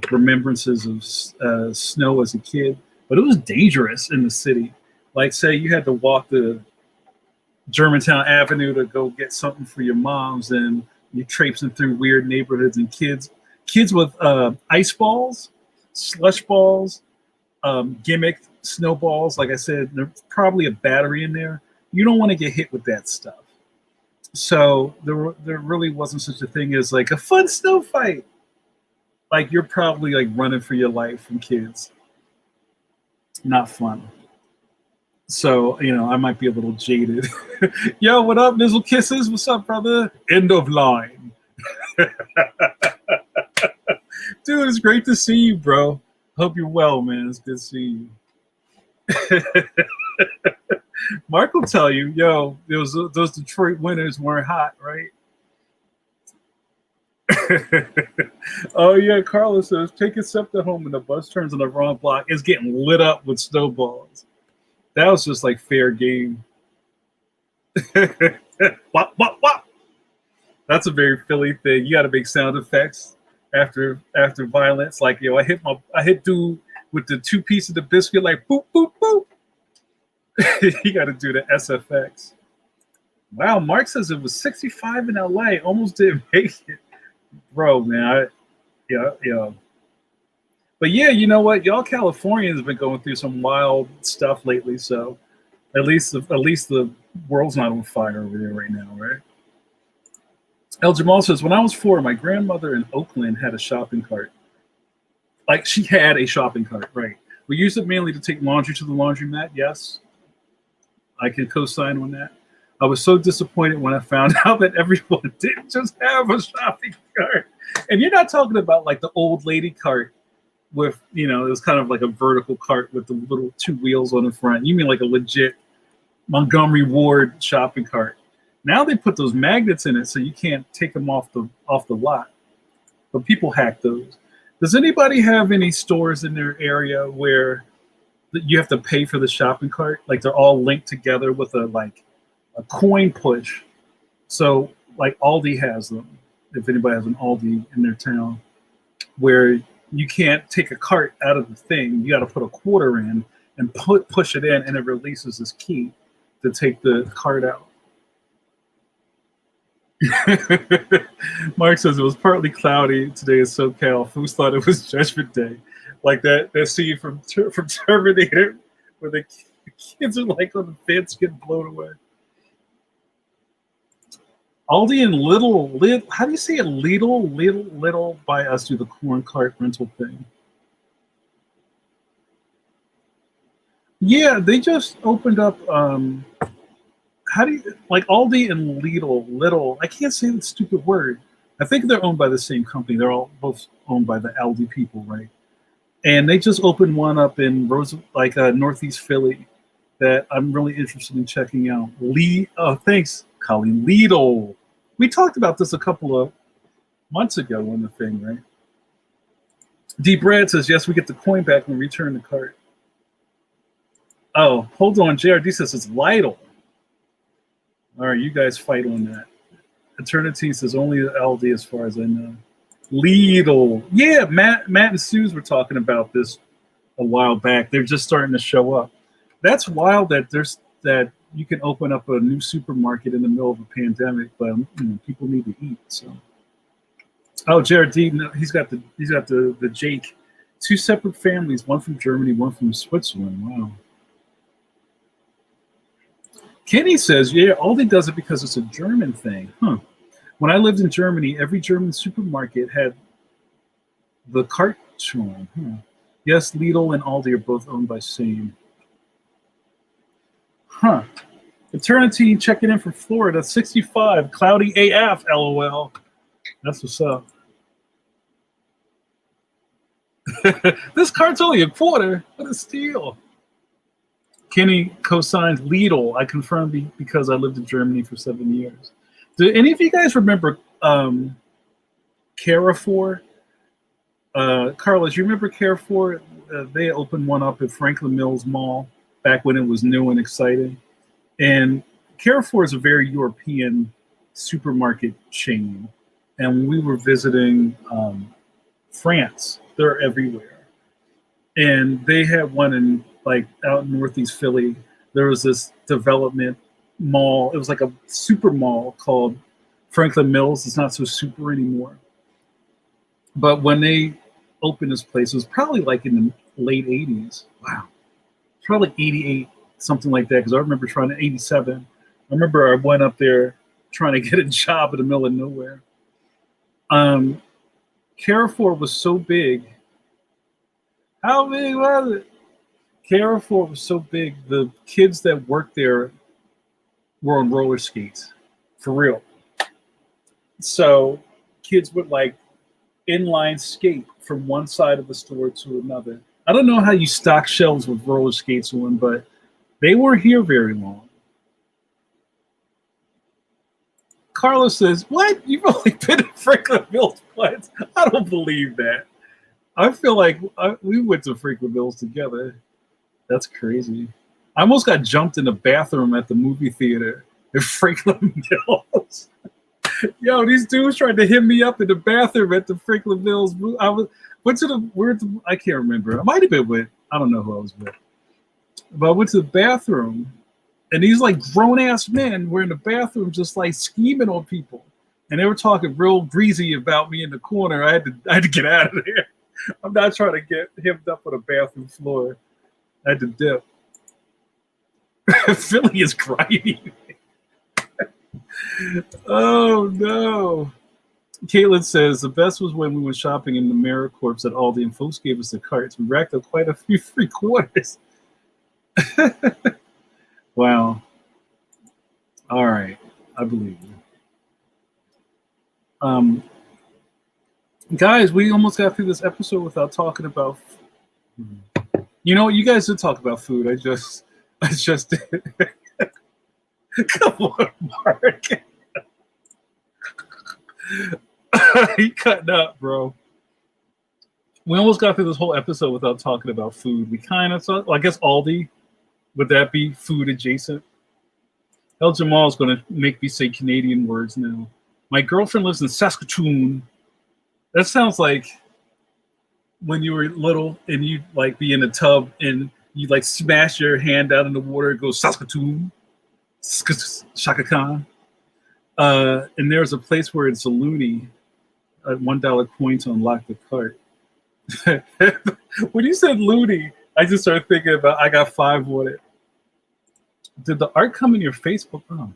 remembrances of snow as a kid, but it was dangerous in the city. Like, say you had to walk the Germantown Avenue to go get something for your moms, and you're traipsing through weird neighborhoods, and kids with ice balls, slush balls, gimmicked snowballs. Like I said, there's probably a battery in there. You don't want to get hit with that stuff. So there really wasn't such a thing as like a fun snow fight. Like, you're probably like running for your life from kids. Not fun. So, I might be a little jaded. Yo, what up, Nizzle Kisses? What's up, brother? End of line. Dude, it's great to see you, bro. Hope you're well, man. It's good to see you. Mark will tell you, yo, those Detroit winters weren't hot, right? Oh, yeah, Carlos says, take a SEPTA home and the bus turns on the wrong block. It's getting lit up with snowballs. That was just like fair game. Wop, wop, wop. That's a very Philly thing. You got to make sound effects after violence. Like, yo, I hit dude with the 2 pieces of the biscuit, like boop, boop, boop. You got to do the SFX. Wow, Mark says it was 65 in LA. Almost didn't make it. Bro, man, yeah. But yeah, you know what? Y'all Californians have been going through some wild stuff lately, so at least the world's not on fire over there right now, right? El Jamal says, when I was 4, my grandmother in Oakland had a shopping cart. Like, she had a shopping cart, right? We used it mainly to take laundry to the laundromat, yes. I can co-sign on that. I was so disappointed when I found out that everyone didn't just have a shopping cart. And you're not talking about like the old lady cart with, it was kind of like a vertical cart with the little 2 wheels on the front. You mean like a legit Montgomery Ward shopping cart. Now they put those magnets in it so you can't take them off the lot. But people hack those. Does anybody have any stores in their area where you have to pay for the shopping cart? Like, they're all linked together with a coin push. So like Aldi has them, if anybody has an Aldi in their town, where you can't take a cart out of the thing. You got to put a quarter in and push it in, and it releases this key to take the cart out. Mark says it was partly cloudy today in SoCal. Fools thought it was Judgment Day, like that scene from Terminator where the kids are like on the fence getting blown away. Aldi and Lidl, how do you say it? Lidl by us do the corn cart rental thing. Yeah, they just opened up. How do you like Aldi and Lidl? I can't say the stupid word. I think they're owned by the same company. They're all both owned by the Aldi people, right? And they just opened one up in Northeast Philly that I'm really interested in checking out. Thanks, Colleen. Lidl. We talked about this a couple of months ago on the thing, right? D. Brad says, yes, we get the coin back when we return the cart. Oh, hold on. JRD says it's Lidl. All right, you guys fight on that. Eternity says only LD as far as I know. Lidl. Yeah, Matt and Suze were talking about this a while back. They're just starting to show up. That's wild that you can open up a new supermarket in the middle of a pandemic, but people need to eat. So, oh, Jared D, no, he's got the Jake, 2 separate families, one from Germany, one from Switzerland. Wow. Kenny says, yeah, Aldi does it because it's a German thing. Huh. When I lived in Germany, every German supermarket had the Karton. Huh. Yes, Lidl and Aldi are both owned by same. Huh. Eternity checking in from Florida, 65, cloudy AF, LOL. That's what's up. This cart's only a quarter. What a steal. Kenny co-signs Lidl. I confirmed because I lived in Germany for 7 years. Do any of you guys remember Carrefour? Carlos, you remember Carrefour? They opened one up at Franklin Mills Mall back when it was new and exciting. And Carrefour is a very European supermarket chain. And when we were visiting France, they're everywhere. And they had one in out in Northeast Philly. There was this development mall. It was like a super mall called Franklin Mills. It's not so super anymore. But when they opened this place, it was probably like in the late 80s. Wow. Probably 88, something like that. Because I remember trying to 87. I remember I went up there trying to get a job in the middle of nowhere. Carrefour was so big. How big was it? Carrefour was so big, the kids that worked there were on roller skates, for real. So kids would inline skate from one side of the store to another. I don't know how you stock shelves with roller skates on, but they weren't here very long. Carlos says, what? You've only been at Franklin Mills once? I don't believe that. I feel like we went to Franklin Mills together. That's crazy. I almost got jumped in the bathroom at the movie theater at Franklin Mills. Yo, these dudes tried to hit me up in the bathroom at the Franklin Mills. I can't remember. I might have been with, I don't know who I was with. But I went to the bathroom, and these grown-ass men were in the bathroom just scheming on people. And they were talking real greasy about me in the corner. I had to get out of there. I'm not trying to get hemmed up on a bathroom floor. I had to dip. Philly is grimy. Oh, no. Caitlin says, the best was when we went shopping in the AmeriCorps at Aldi and folks gave us the carts. We racked up quite a few free quarters. Wow. All right. I believe you. Guys, we almost got through this episode without talking about you know what? You guys did talk about food. I just did. Come on, Mark. You cutting up, bro. We almost got through this whole episode without talking about food. We kind of saw, I guess Aldi, would that be food adjacent? El Jamal is going to make me say Canadian words now. My girlfriend lives in Saskatoon. That sounds like when you were little and you'd be in a tub and you smash your hand out in the water, it goes Saskatoon, Shaka Khan. And there's a place where it's a loonie, $1 coin to unlock the cart. When you said loonie, I just started thinking about I got 5 on it. Did the art come in your Facebook? Oh.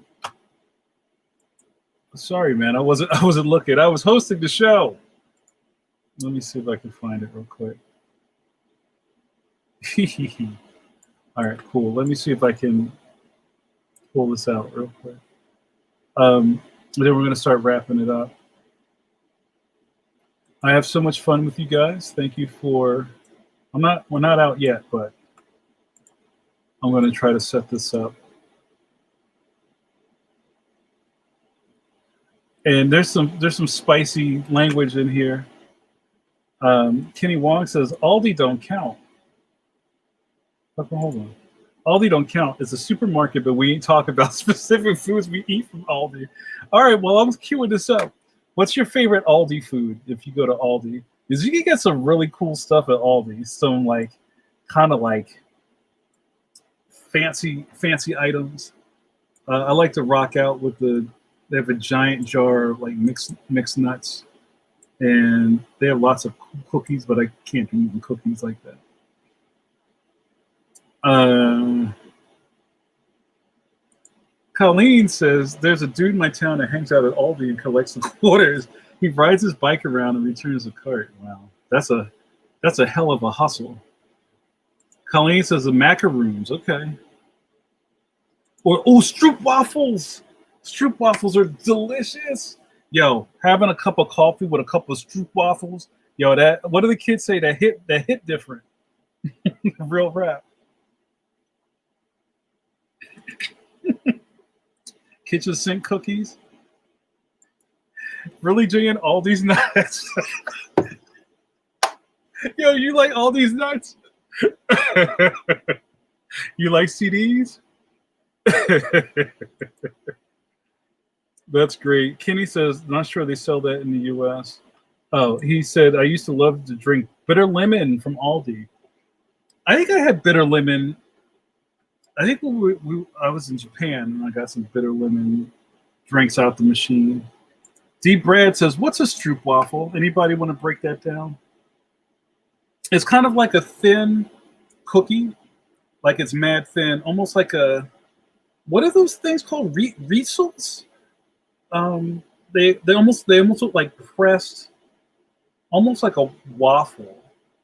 Sorry, man. I wasn't looking. I was hosting the show. Let me see if I can find it real quick. All right, cool. Let me see if I can pull this out real quick. Then we're going to start wrapping it up. I have so much fun with you guys. Thank you for. We're not out yet, but I'm going to try to set this up. And there's some spicy language in here. Kenny Wong says Aldi don't count. Hold on. Aldi don't count. It's a supermarket, but we ain't talking about specific foods we eat from Aldi. All right, well, I'm queuing this up. What's your favorite Aldi food if you go to Aldi? Because you can get some really cool stuff at Aldi. Some like kind of like fancy items. I like to rock out with they have a giant jar of like mixed nuts, and they have lots of cookies, but I can't be eating cookies like that. Colleen says there's a dude in my town that hangs out at Aldi and collects the quarters. He rides his bike around and returns the cart. Wow, that's a hell of a hustle. Colleen says the macaroons. Okay. Or Stroop waffles. Stroop waffles are delicious. Yo, having a cup of coffee with a cup of Stroop waffles. Yo, that what do the kids say? That hit different. Real rap. Kitchen sink cookies. Really, Jay, all these nuts. Yo, you like all these nuts? You like CDs? That's great. Kenny says, not sure they sell that in the US. Oh, he said, I used to love to drink bitter lemon from Aldi. I think I had bitter lemon. I think I was in Japan and I got some bitter lemon drinks out the machine. D. Brad says, what's a Stroop waffle? Anybody want to break that down? It's kind of like a thin cookie. Like it's mad thin. Almost like what are those things called? Riesels? They almost look like pressed, almost like a waffle,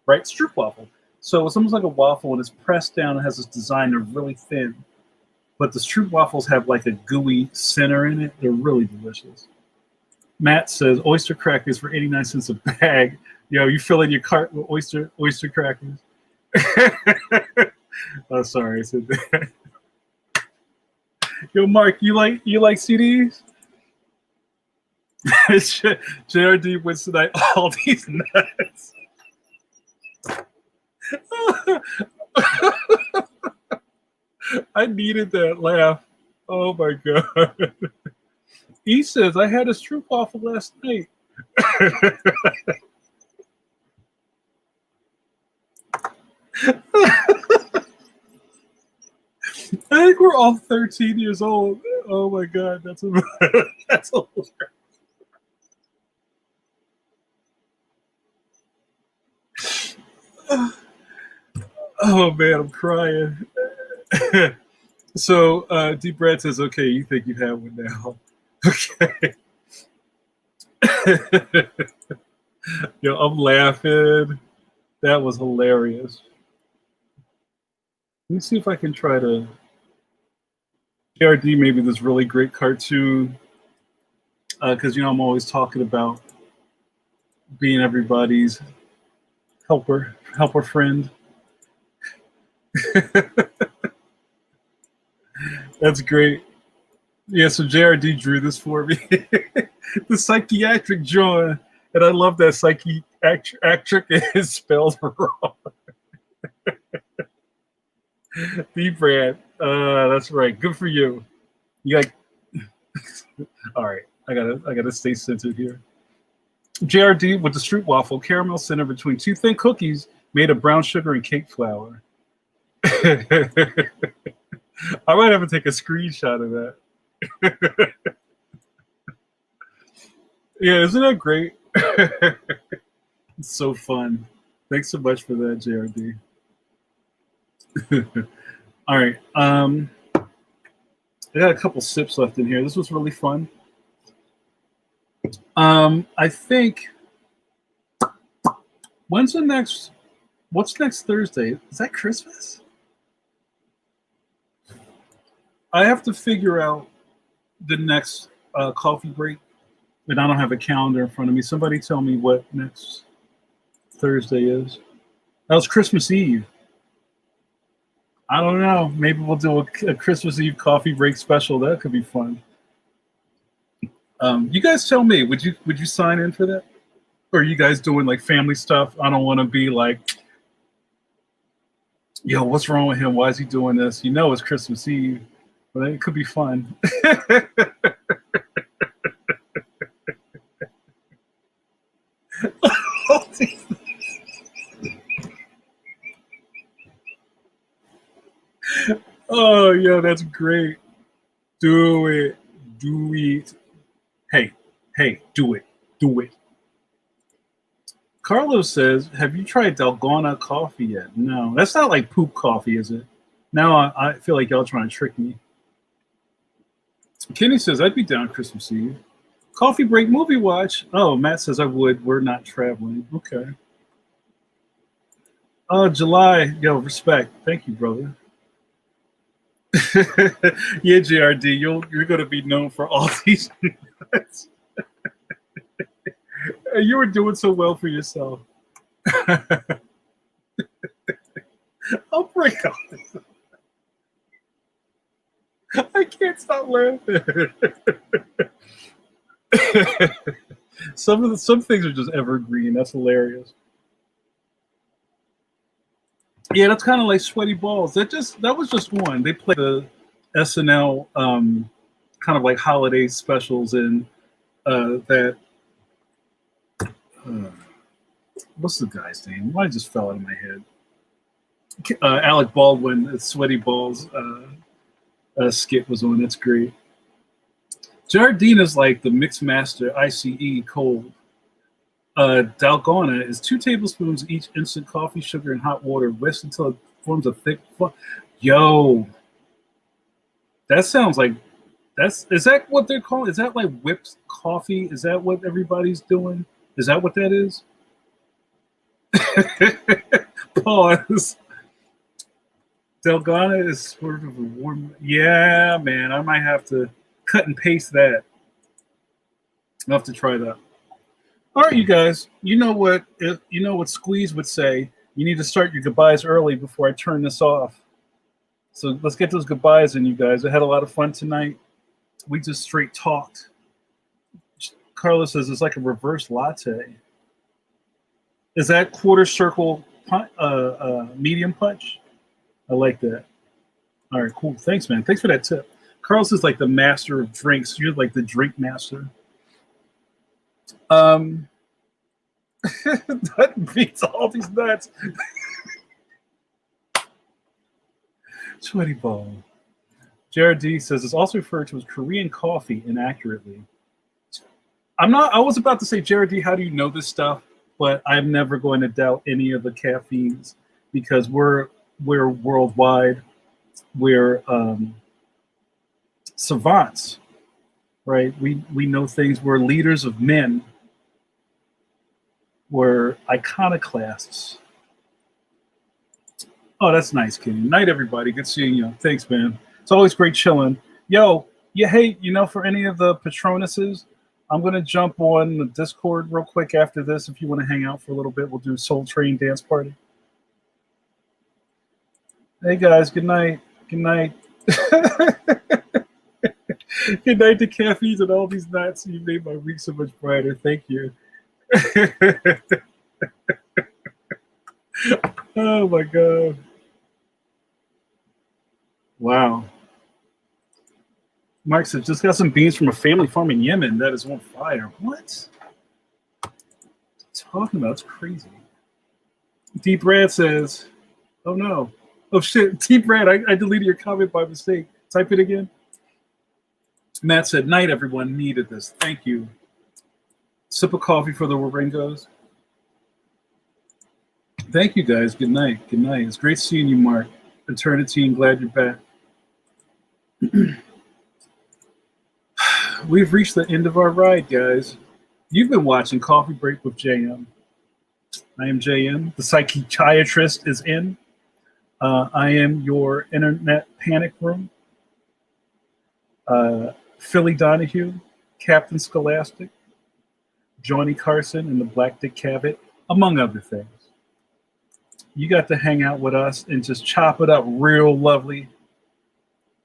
right? Stroop waffle. So it's almost like a waffle and it's pressed down and has this design. They're really thin. But the Stroop waffles have like a gooey center in it. They're really delicious. Matt says oyster crackers for 89 cents a bag. Yo, you fill in your cart with oyster crackers. Oh, sorry, I said that. Yo, Mark, you like CDs? JRD wins tonight. All these nuts. I needed that laugh. Oh my god. He says I had a Stroop waffle last night. I think we're all 13 years old. Oh my god, that's hilarious. Oh man, I'm crying. So Deep Brad says, okay, you think you have one now. Okay. Yo, I'm laughing. That was hilarious. Let me see if I can try to JRD maybe this really great cartoon. Because I'm always talking about being everybody's helper friend. That's great. Yeah, so JRD drew this for me. The psychiatric drawing. And I love that psychiatric is spelled wrong. D-Brand. That's right. Good for you. You like all right. I gotta stay centered here. JRD with the Stroop waffle, caramel center between two thin cookies made of brown sugar and cake flour. I might have to take a screenshot of that. Yeah, isn't that great? It's so fun. Thanks so much for that, JRD. All right. I got a couple sips left in here. This was really fun. I think what's next Thursday? Is that Christmas? I have to figure out the next coffee break, but I don't have a calendar in front of me. Somebody tell me what next Thursday is. That was Christmas Eve. I don't know. Maybe we'll do a Christmas Eve coffee break special. That could be fun. You guys tell me. Would you sign in for that? Or are you guys doing like family stuff? I don't want to be like Yo, what's wrong with him? Why is he doing this? You know it's Christmas Eve, but it could be fun. Oh, yo, that's great. Do it. Do it. Hey, do it. Do it. Carlos says, have you tried Dalgona coffee yet? No. That's not like poop coffee, is it? Now I feel like y'all trying to trick me. Kenny says, I'd be down Christmas Eve. Coffee break movie watch. Oh, Matt says I would. We're not traveling. Okay. July. Yo, respect. Thank you, brother. Yeah, JRD, you're going to be known for all these nuts. You were doing so well for yourself. I'll break off. I can't stop laughing. Some things are just evergreen. That's hilarious. Yeah, that's kind of like Sweaty Balls. That was just one. They played the SNL kind of like holiday specials in that. What's the guy's name? Why just fell out of my head? Alec Baldwin, Sweaty Balls skit was on. That's great. Jardine is like the mix master ICE cold. Dalgona is 2 tablespoons each instant coffee, sugar, and hot water, whisked until it forms a thick. Yo, that sounds like is that what they're calling? Is that like whipped coffee? Is that what everybody's doing? Is that what that is? Pause. Dalgona is sort of a warm. Yeah, man, I might have to cut and paste that. I'll have to try that. All right, you guys. You know what Squeeze would say. You need to start your goodbyes early before I turn this off. So let's get those goodbyes in, you guys. I had a lot of fun tonight. We just straight talked. Carlos says it's like a reverse latte. Is that quarter circle medium punch? I like that. All right, cool. Thanks, man. Thanks for that tip. Carlos is like the master of drinks. You're like the drink master. That beats all these nuts. Sweaty ball. JRD says it's also referred to as Korean coffee inaccurately. I was about to say, JRD, how do you know this stuff? But I'm never going to doubt any of the caffeines because we're worldwide. We're savants, right? We know things. We're leaders of men. We're iconoclasts. Oh, that's nice, Kenny. Night, everybody. Good seeing you. Thanks, man. It's always great chilling. Yo, hey, for any of the Patronuses, I'm going to jump on the Discord real quick after this. If you want to hang out for a little bit, we'll do Soul Train Dance Party. Hey, guys. Good night. Good night. Good night to caffeines and all these nuts. You made my week so much brighter. Thank you. Oh, my God. Wow. Mark said, just got some beans from a family farm in Yemen that is on fire. What? Talking about? It's crazy. Deep Brad says, oh no. Oh shit, Deep Brad, I deleted your comment by mistake. Type it again. Matt said, night everyone, needed this. Thank you. Sip of coffee for the Waringos. Thank you guys. Good night. Good night. It's great seeing you, Mark. Eternity, and glad you're back. We've reached the end of our ride, guys. You've been watching Coffee Break with JM. I am JM. The psychiatrist is in. I am your internet panic room. Philly Donahue, Captain Scholastic, Johnny Carson, and the Black Dick Cavett, among other things. You got to hang out with us and just chop it up real lovely.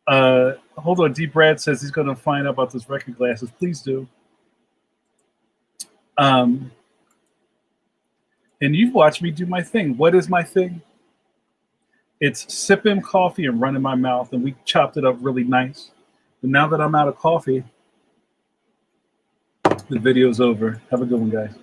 Hold on, Deep Brad says he's going to find out about those record glasses. Please do. And you've watched me do my thing. What is my thing? It's sipping coffee and running my mouth, and we chopped it up really nice. But now that I'm out of coffee, the video's over. Have a good one, guys.